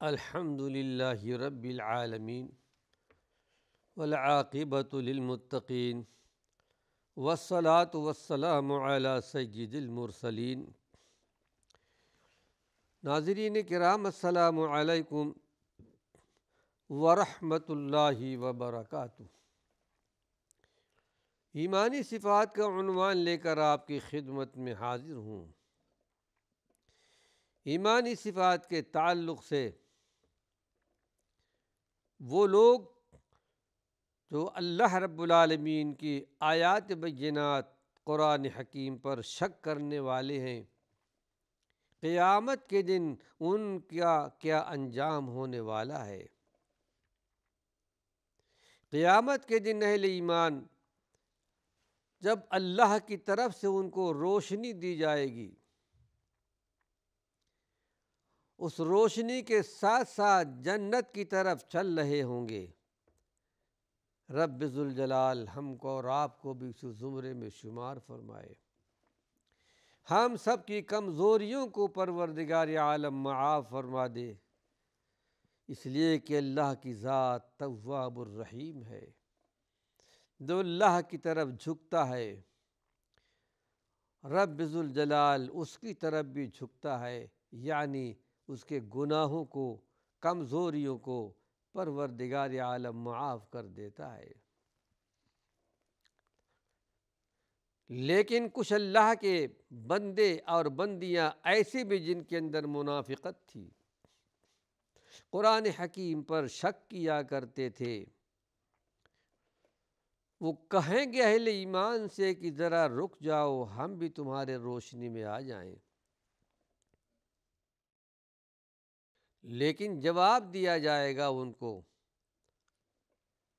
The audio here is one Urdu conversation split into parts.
الحمد للہ رب العالمین والعاقبۃ للمتقین والصلاة والسلام علی سید المرسلین۔ ناظرین کرام، السلام علیکم ورحمۃ اللہ وبرکاتہ۔ ایمانی صفات کا عنوان لے کر آپ کی خدمت میں حاضر ہوں۔ ایمانی صفات کے تعلق سے وہ لوگ جو اللہ رب العالمین کی آیات بینات قرآن حکیم پر شک کرنے والے ہیں، قیامت کے دن ان کا کیا انجام ہونے والا ہے۔ قیامت کے دن اہل ایمان جب اللہ کی طرف سے ان کو روشنی دی جائے گی، اس روشنی کے ساتھ ساتھ جنت کی طرف چل رہے ہوں گے۔ رب ذوالجلال ہم کو اور آپ کو بھی اس زمرے میں شمار فرمائے۔ ہم سب کی کمزوریوں کو پروردگار عالم معاف فرما دے، اس لیے کہ اللہ کی ذات تواب الرحیم ہے۔ جو اللہ کی طرف جھکتا ہے، رب ذوالجلال اس کی طرف بھی جھکتا ہے، یعنی اس کے گناہوں کو، کمزوریوں کو پروردگار عالم معاف کر دیتا ہے۔ لیکن کچھ اللہ کے بندے اور بندیاں ایسے بھی جن کے اندر منافقت تھی، قرآن حکیم پر شک کیا کرتے تھے، وہ کہیں گے اہل ایمان سے کہ ذرا رک جاؤ، ہم بھی تمہارے روشنی میں آ جائیں۔ لیکن جواب دیا جائے گا ان کو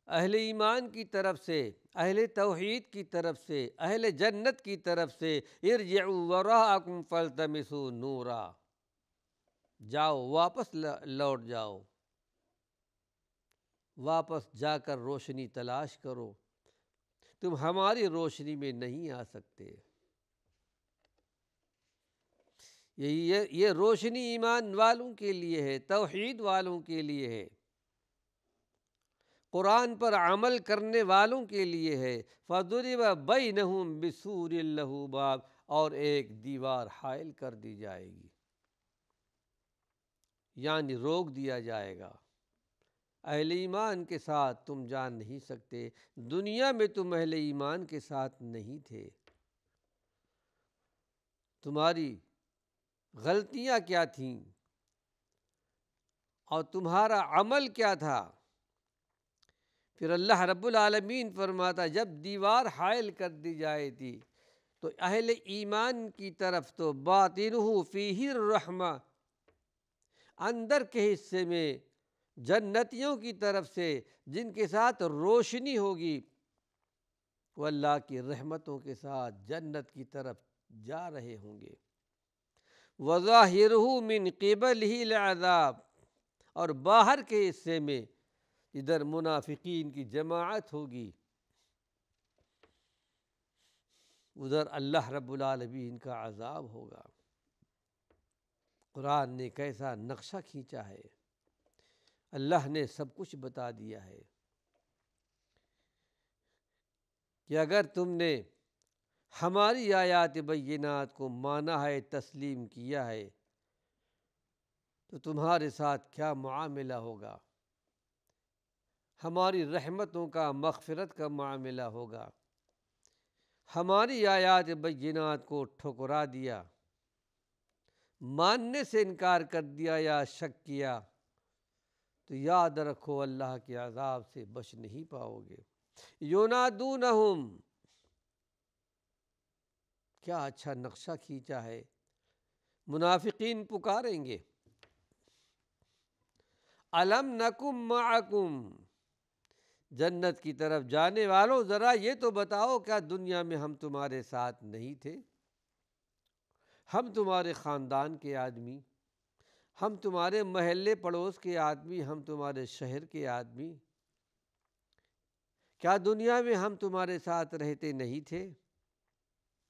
اہل ایمان کی طرف سے، اہل توحید کی طرف سے، اہل جنت کی طرف سے، ارجعوا وراءکم فالتمسوا نورا، جاؤ واپس لوٹ جاؤ، واپس جا کر روشنی تلاش کرو، تم ہماری روشنی میں نہیں آ سکتے۔ یہ روشنی ایمان والوں کے لیے ہے، توحید والوں کے لیے ہے، قرآن پر عمل کرنے والوں کے لیے ہے۔ فَضُرِبَ بَيْنَهُمْ بِسُورٍ لَهُ بَابٌ، اور ایک دیوار حائل کر دی جائے گی، یعنی روک دیا جائے گا۔ اہل ایمان کے ساتھ تم جا نہیں سکتے، دنیا میں تم اہل ایمان کے ساتھ نہیں تھے، تمہاری غلطیاں کیا تھیں اور تمہارا عمل کیا تھا۔ پھر اللہ رب العالمین فرماتا جب دیوار حائل کر دی جائے تھی تو اہل ایمان کی طرف تو باطنہ فیہ الرحمہ، اندر کے حصے میں جنتیوں کی طرف سے جن کے ساتھ روشنی ہوگی، وہ اللہ کی رحمتوں کے ساتھ جنت کی طرف جا رہے ہوں گے۔ وَظَاهِرُهُ مِنْ قِبَلِهِ الْعَذَابُ، اور باہر کے حصے میں ادھر منافقین کی جماعت ہوگی، ادھر اللہ رب العالمین کا عذاب ہوگا۔ قرآن نے کیسا نقشہ کھینچا ہے، اللہ نے سب کچھ بتا دیا ہے کہ اگر تم نے ہماری آیات بینات کو مانا ہے، تسلیم کیا ہے، تو تمہارے ساتھ کیا معاملہ ہوگا، ہماری رحمتوں کا، مغفرت کا معاملہ ہوگا۔ ہماری آیات بینات کو ٹھکرا دیا، ماننے سے انکار کر دیا یا شک کیا، تو یاد رکھو اللہ کے عذاب سے بچ نہیں پاؤ گے۔ یونادونہم، کیا اچھا نقشہ کھینچا ہے، منافقین پکاریں گے الم نکم معکم، جنت کی طرف جانے والوں ذرا یہ تو بتاؤ کیا دنیا میں ہم تمہارے ساتھ نہیں تھے؟ ہم تمہارے خاندان کے آدمی، ہم تمہارے محلے پڑوس کے آدمی، ہم تمہارے شہر کے آدمی، کیا دنیا میں ہم تمہارے ساتھ رہتے نہیں تھے؟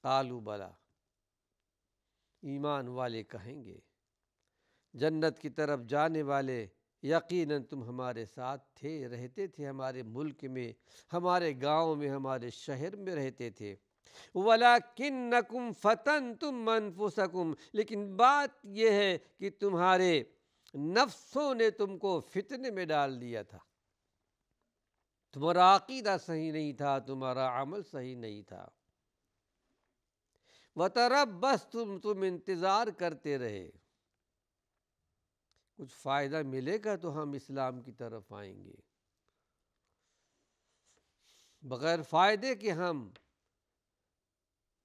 قالوا بلا، ایمان والے کہیں گے جنت کی طرف جانے والے، یقیناً تم ہمارے ساتھ تھے، رہتے تھے ہمارے ملک میں، ہمارے گاؤں میں، ہمارے شہر میں رہتے تھے۔ وَلَكِنَّكُمْ فَتَنْتُمْ أَنفُسَكُمْ، لیکن بات یہ ہے کہ تمہارے نفسوں نے تم کو فتنے میں ڈال دیا تھا، تمہارا عقیدہ صحیح نہیں تھا، تمہارا عمل صحیح نہیں تھا۔ وَتَرَبَّصْتُمْ، تم انتظار کرتے رہے، کچھ فائدہ ملے گا تو ہم اسلام کی طرف آئیں گے، بغیر فائدے کے ہم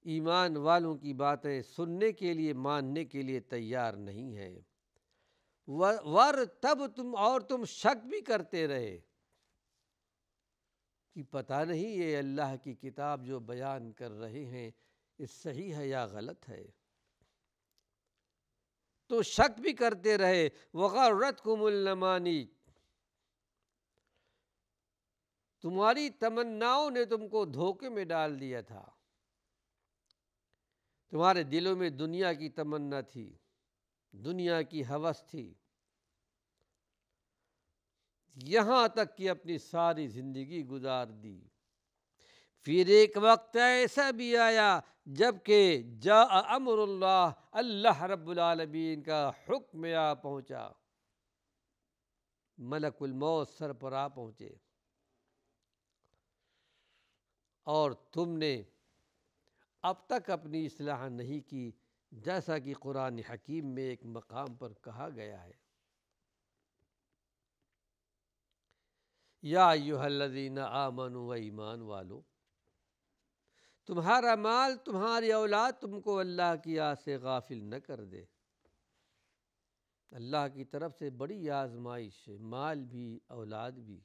ایمان والوں کی باتیں سننے کے لیے، ماننے کے لیے تیار نہیں ہیں۔ وَارْتَبْتُمْ، اور تم شک بھی کرتے رہے کہ پتہ نہیں یہ اللہ کی کتاب جو بیان کر رہے ہیں یہ صحیح ہے یا غلط ہے، تو شک بھی کرتے رہے۔ وَغَرَّتْكُمُ الْأَمَانِيُّ، تمہاری تمناؤں نے تم کو دھوکے میں ڈال دیا تھا، تمہارے دلوں میں دنیا کی تمنا تھی، دنیا کی ہوس تھی، یہاں تک کہ اپنی ساری زندگی گزار دی۔ پھر ایک وقت ایسا بھی آیا جب کہ جاء امر اللہ، اللہ رب العالمین کا حکم آ پہنچا، ملک الموت سر پر آ پہنچے، اور تم نے اب تک اپنی اصلاح نہیں کی، جیسا کہ قرآن حکیم میں ایک مقام پر کہا گیا ہے، یا ایھا الذین آمنوا، ایمان والو، تمہارا مال، تمہاری اولاد تم کو اللہ کی یاد سے غافل نہ کر دے۔ اللہ کی طرف سے بڑی آزمائش ہے، مال بھی اولاد بھی۔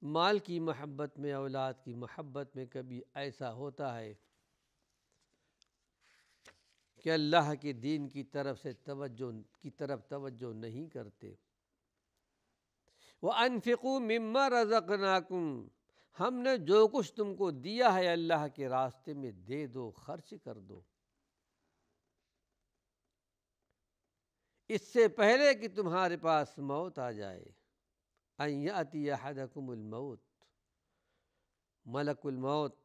مال کی محبت میں، اولاد کی محبت میں کبھی ایسا ہوتا ہے کہ اللہ کے دین کی طرف سے توجہ نہیں کرتے۔ وَأَنفِقُوا مِمَّا رَزَقْنَاكُمْ، ہم نے جو کچھ تم کو دیا ہے اللہ کے راستے میں دے دو، خرچ کر دو، اس سے پہلے کہ تمہارے پاس موت آ جائے۔ أَن يَأْتِيَ أَحَدَكُمُ الْمَوْتُ، ملک الموت،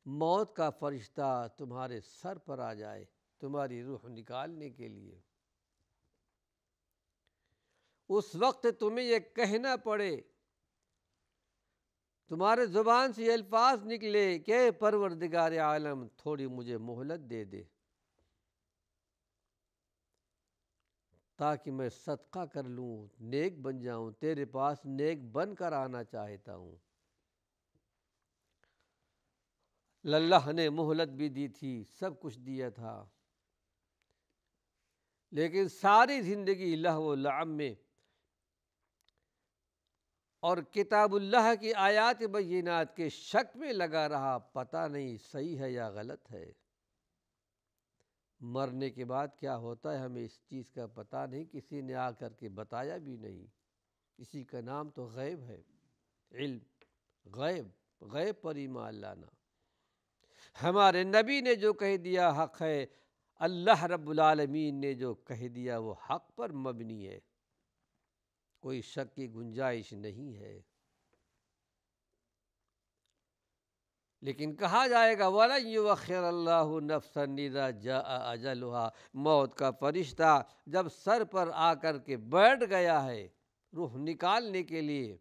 موت کا فرشتہ تمہارے سر پر آ جائے تمہاری روح نکالنے کے لیے، اس وقت تمہیں یہ کہنا پڑے، تمہارے زبان سے یہ الفاظ نکلے کہ اے پروردگار عالم تھوڑی مجھے مہلت دے دے تاکہ میں صدقہ کر لوں، نیک بن جاؤں، تیرے پاس نیک بن کر آنا چاہتا ہوں۔ اللہ نے مہلت بھی دی تھی، سب کچھ دیا تھا، لیکن ساری زندگی لہو و لعب میں اور کتاب اللہ کی آیات بینات کے شک میں لگا رہا، پتہ نہیں صحیح ہے یا غلط ہے۔ مرنے کے بعد کیا ہوتا ہے ہمیں اس چیز کا پتہ نہیں، کسی نے آ کر کے بتایا بھی نہیں، اسی کا نام تو غیب ہے، علم غیب، غیب پر ایمان لانا۔ ہمارے نبی نے جو کہہ دیا حق ہے، اللہ رب العالمین نے جو کہہ دیا وہ حق پر مبنی ہے، کوئی شک کی گنجائش نہیں ہے۔ لیکن کہا جائے گا وَلَن يُؤَخِّرَ اللَّهُ نَفْسًا إِذَا جَاءَ أَجَلُهَا، موت کا فرشتہ جب سر پر آ کر کے بیٹھ گیا ہے روح نکالنے کے لیے،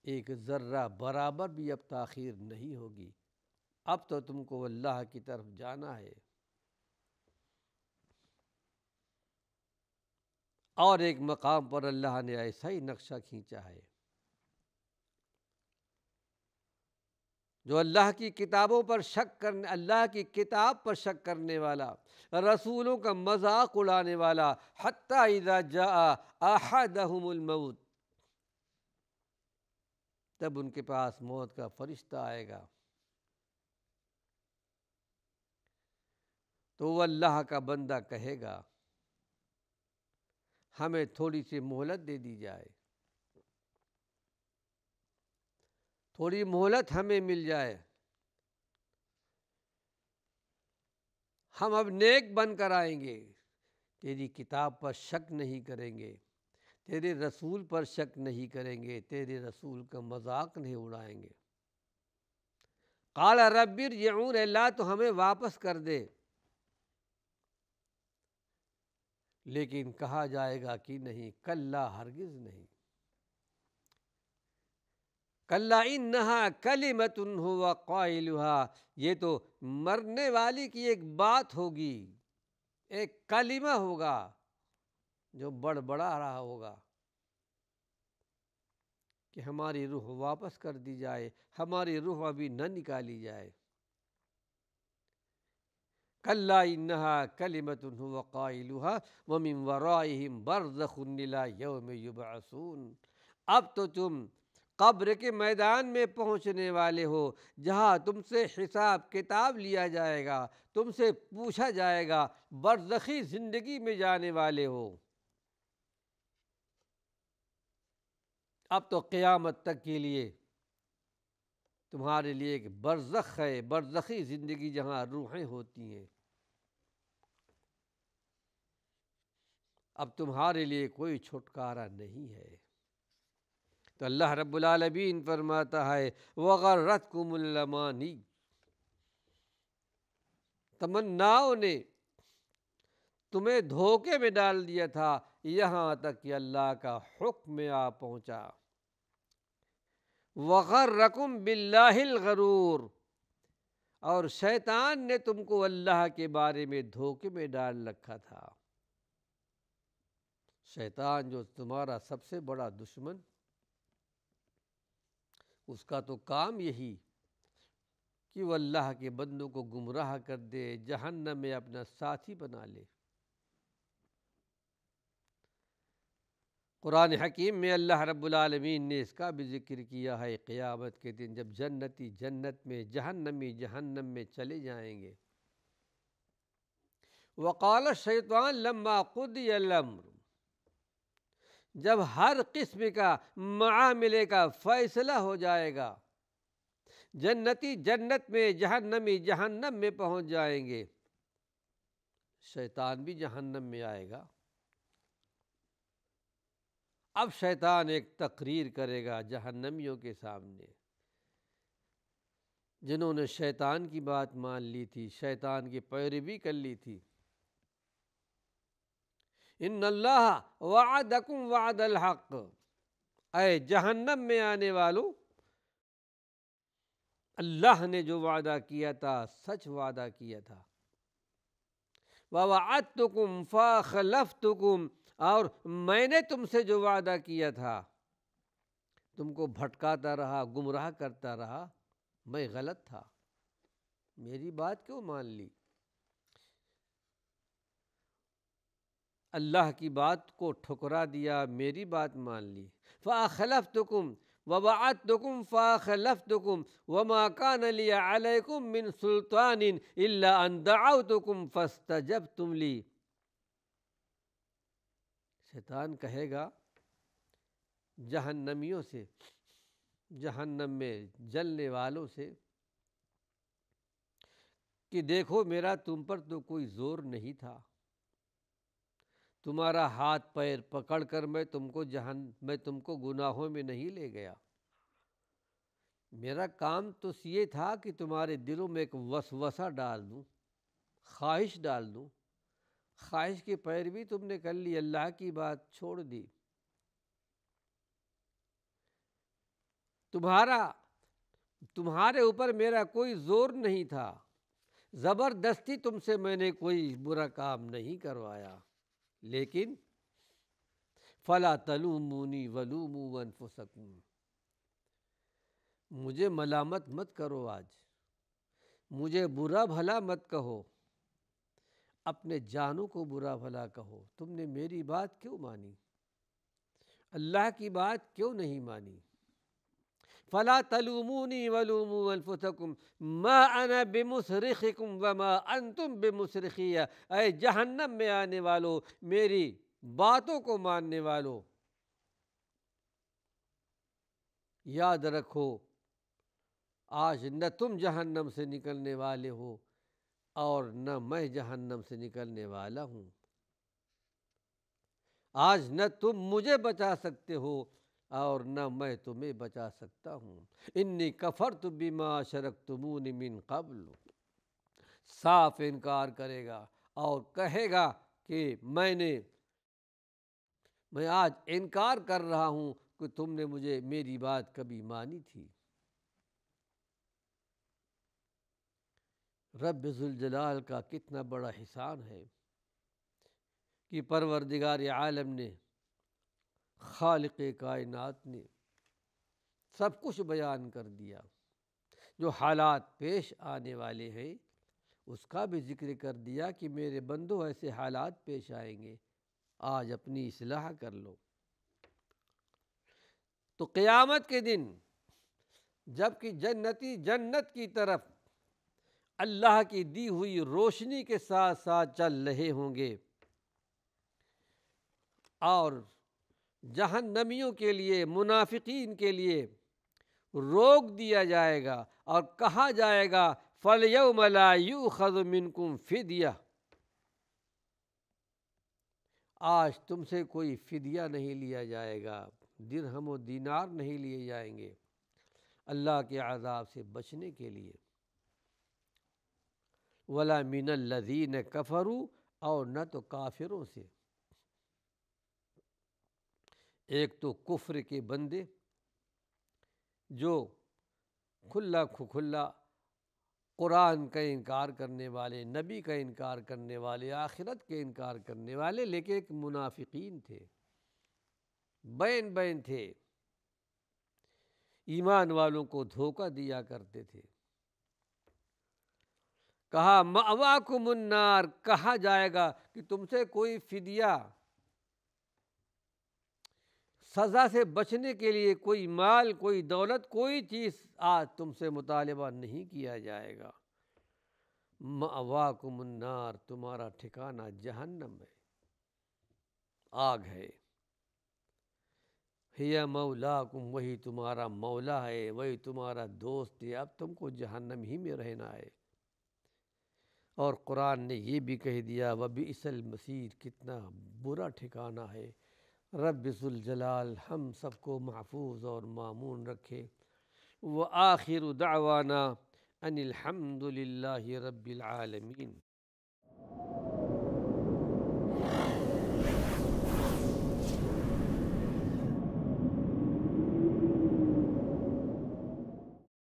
ایک ذرہ برابر بھی اب تاخیر نہیں ہوگی، اب تو تم کو اللہ کی طرف جانا ہے۔ اور ایک مقام پر اللہ نے ایسا ہی نقشہ کھینچا ہے، جو اللہ کی کتابوں پر شک کرنے، اللہ کی کتاب پر شک کرنے والا، رسولوں کا مذاق اڑانے والا، حتیٰ اذا جاء احدہم الموت، تب ان کے پاس موت کا فرشتہ آئے گا تو وہ اللہ کا بندہ کہے گا ہمیں تھوڑی سی مہلت دے دی جائے، تھوڑی مہلت ہمیں مل جائے، ہم اب نیک بن کر آئیں گے، تیری کتاب پر شک نہیں کریں گے، تیرے رسول پر شک نہیں کریں گے، تیرے رسول کا مذاق نہیں اڑائیں گے۔ قال رب ارجعون، اللہ تو ہمیں واپس کر دے۔ لیکن کہا جائے گا کہ نہیں، کلا ہرگز نہیں، کلا انہا کلمۃ ہوا قائلھا، یہ تو مرنے والی کی ایک بات ہوگی، ایک کلمہ ہوگا جو بڑبڑا رہا ہوگا کہ ہماری روح واپس کر دی جائے، ہماری روح ابھی نہ نکالی جائے۔ کلا انہا کلمۃ هو قائلھا ومن ورائہم برزخ الی یوم یبعثون۔ اب تو تم قبر کے میدان میں پہنچنے والے ہو، جہاں تم سے حساب کتاب لیا جائے گا، تم سے پوچھا جائے گا، برزخی زندگی میں جانے والے ہو۔ اب تو قیامت تک کے لیے تمہارے لیے ایک برزخ ہے، برزخی زندگی جہاں روحیں ہوتی ہیں۔ اب تمہارے لیے کوئی چھٹکارا نہیں ہے۔ تو اللہ رب العالمین فرماتا ہے وغرتکم الامانی، تمناؤں نے تمہیں دھوکے میں ڈال دیا تھا، یہاں تک کہ اللہ کا حکم آ پہنچا۔ وغرکم باللہ الغرور، اور شیطان نے تم کو اللہ کے بارے میں دھوکے میں ڈال رکھا تھا۔ شیطان جو تمہارا سب سے بڑا دشمن، اس کا تو کام یہی کہ وہ اللہ کے بندوں کو گمراہ کر دے، جہنم میں اپنا ساتھی بنا لے۔ قرآن حکیم میں اللہ رب العالمین نے اس کا بھی ذکر کیا ہے، قیامت کے دن جب جنتی جنت میں، جہنمی جہنم میں چلے جائیں گے۔ وقال الشیطان لما قضی الامر، جب ہر قسم کا معاملے کا فیصلہ ہو جائے گا، جنتی جنت میں، جہنمی جہنم میں پہنچ جائیں گے، شیطان بھی جہنم میں آئے گا۔ اب شیطان ایک تقریر کرے گا جہنمیوں کے سامنے، جنہوں نے شیطان کی بات مان لی تھی، شیطان کی پیروی کر لی تھی۔ ان اللہ وعدکم وعد الحق، اے جہنم میں آنے والوں، اللہ نے جو وعدہ کیا تھا سچ وعدہ کیا تھا۔ وَوَعَدْتُكُمْ فَأَخْلَفْتُكُمْ، اور میں نے تم سے جو وعدہ کیا تھا، تم کو بھٹکاتا رہا، گمراہ کرتا رہا، میں غلط تھا، میری بات کیوں مان لی؟ اللہ کی بات کو ٹھکرا دیا، میری بات مان لی۔ فَأَخْلَفْتُكُمْ وَوَعَدْتُكُمْ فَأَخْلَفْتُكُمْ وَمَا كَانَ لِيَ عَلَيْكُمْ مِنْ سُلْطَانٍ إِلَّا أَنْ دَعَوْتُكُمْ فَاسْتَجَبْتُمْ لِي۔ شیطان کہے گا جہنمیوں سے، جہنم میں جلنے والوں سے کہ دیکھو میرا تم پر تو کوئی زور نہیں تھا، تمہارا ہاتھ پیر پکڑ کر میں تم کو گناہوں میں نہیں لے گیا۔ میرا کام تو یہ تھا کہ تمہارے دلوں میں ایک وسوسہ ڈال دوں، خواہش ڈال دوں، خواہش کی پیروی تم نے کر لی، اللہ کی بات چھوڑ دی۔ تمہارے اوپر میرا کوئی زور نہیں تھا، زبردستی تم سے میں نے کوئی برا کام نہیں کروایا، لیکن فَلَا تَلُومُونِي وَلُومُوا أَنفُسَكُمْ، مجھے ملامت مت کرو، آج مجھے برا بھلا مت کہو، اپنے جانوں کو برا بھلا کہو، تم نے میری بات کیوں مانی، اللہ کی بات کیوں نہیں مانی؟ فَلَا تَلُومُونِي وَلُومُوا أَنفُسَكُمْ مَا أَنَا بِمُصْرِخِكُمْ وَمَا أَنْتُمْ بِمُصْرِخِيَّ، اے جہنم میں آنے والو، میری باتوں کو ماننے والو، یاد رکھو آج نہ تم جہنم سے نکلنے والے ہو اور نہ میں جہنم سے نکلنے والا ہوں۔ آج نہ تم مجھے بچا سکتے ہو اور نہ میں تمہیں بچا سکتا ہوں۔ انی کفرت بما اشرکتمون من قبل، صاف انکار کرے گا اور کہے گا کہ میں آج انکار کر رہا ہوں کہ تم نے مجھے میری بات کبھی مانی تھی۔ رب ذوالجلال کا کتنا بڑا احسان ہے کہ پروردگار عالم نے، خالق کائنات نے سب کچھ بیان کر دیا۔ جو حالات پیش آنے والے ہیں اس کا بھی ذکر کر دیا کہ میرے بندو ایسے حالات پیش آئیں گے، آج اپنی اصلاح کر لو۔ تو قیامت کے دن جب کہ جنتی جنت کی طرف اللہ کی دی ہوئی روشنی کے ساتھ ساتھ چل رہے ہوں گے، اور جہنمیوں کے لیے، منافقین کے لیے روک دیا جائے گا اور کہا جائے گا فَالْيَوْمَ لَا يُؤْخَذُ مِنْكُمْ فِدْيَةٌ، آج تم سے کوئی فدیہ نہیں لیا جائے گا، درہم و دینار نہیں لیے جائیں گے اللہ کے عذاب سے بچنے کے لیے۔ وَلَا مِنَ الَّذِينَ كَفَرُوا، اور نہ تو کافروں سے۔ ایک تو کفر کے بندے جو کھلا کھلا قرآن کا انکار کرنے والے، نبی کا انکار کرنے والے، آخرت کے انکار کرنے والے، لیکن ایک منافقین تھے، بین بین تھے، ایمان والوں کو دھوکہ دیا کرتے تھے۔ کہا مأواکم النار، کہا جائے گا کہ تم سے کوئی فدیہ، سزا سے بچنے کے لیے کوئی مال، کوئی دولت، کوئی چیز آج تم سے مطالبہ نہیں کیا جائے گا۔ مأواکم النار، تمہارا ٹھکانہ جہنم ہے، آگ ہے۔ ہی مولاکم، وہی تمہارا مولا ہے، وہی تمہارا دوست ہے، اب تم کو جہنم ہی میں رہنا ہے۔ اور قرآن نے یہ بھی کہہ دیا وَبِئْسَ الْمَصِيرُ، کتنا برا ٹھکانہ ہے۔ رب ذوالجلال ہم سب کو محفوظ اور مامون رکھے۔ وآخر دعوانا ان الحمد للہ رب العالمین۔